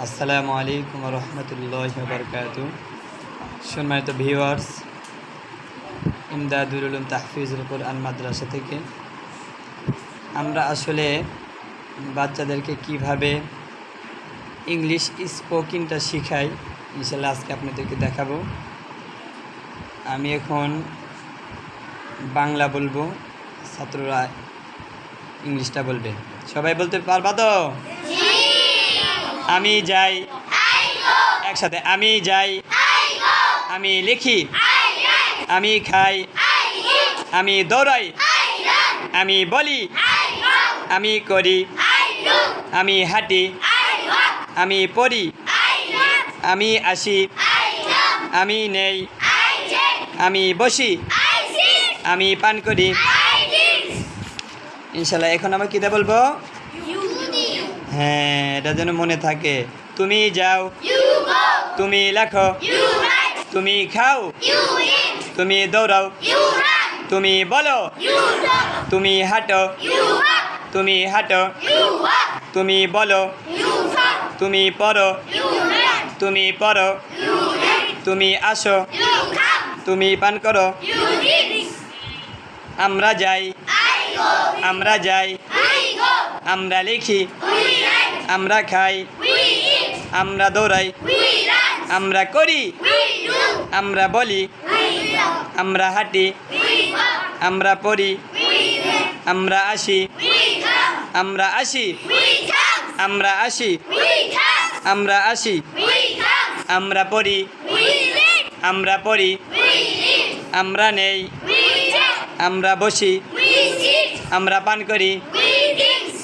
আসসালামু আলাইকুম রহমতুল্লাহি ওয়া বারাকাতুহু। সম্মানিত ভিউয়ার্স, ইমদাদুল উলুম তাহফিজুল কুরআন মাদ্রাসা থেকে আমরা আসলে বাচ্চাদেরকে কিভাবে ইংলিশ স্পোকিংটা শেখাই, ইনশাআল্লাহ আজকে আপনাদেরকে দেখাবো। আমি এখন বাংলা বলবো, ছাত্ররা ইংলিশটা বলবে। সবাই বলতে পারবা তো? আমি যাই, একসাথে আমি যাই, আমি লিখি, আমি খাই, আমি দৌড়াই, আমি বলি, আমি করি, আমি হাঁটি, আমি পড়ি, আমি আসি, আমি নেই, আমি বসি, আমি পান করি। ইনশাল্লাহ এখন আমরা কীটা বলবো? হ্যাঁ, এটা যেন মনে থাকে। তুমি যাও, তুমি লেখো, তুমি খাও, তুমি দৌড়াও, তুমি বলো, তুমি হাঁটো, তুমি হাঁটো, তুমি বলো, তুমি পড়ো, তুমি পড়ো, তুমি আসো, তুমি পান করো। আমরা যাই, আমরা যাই, আমরা লিখি, আমরা খাই, আমরা দৌড়াই, আমরা করি, আমরা বলি, আমরা হাঁটি, আমরা পড়ি, আমরা আসি, আমরা আসি, আমরা আসি, আমরা আসি, আমরা পড়ি, আমরা পড়ি, আমরা নেই, আমরা বসি, আমরা পান করি।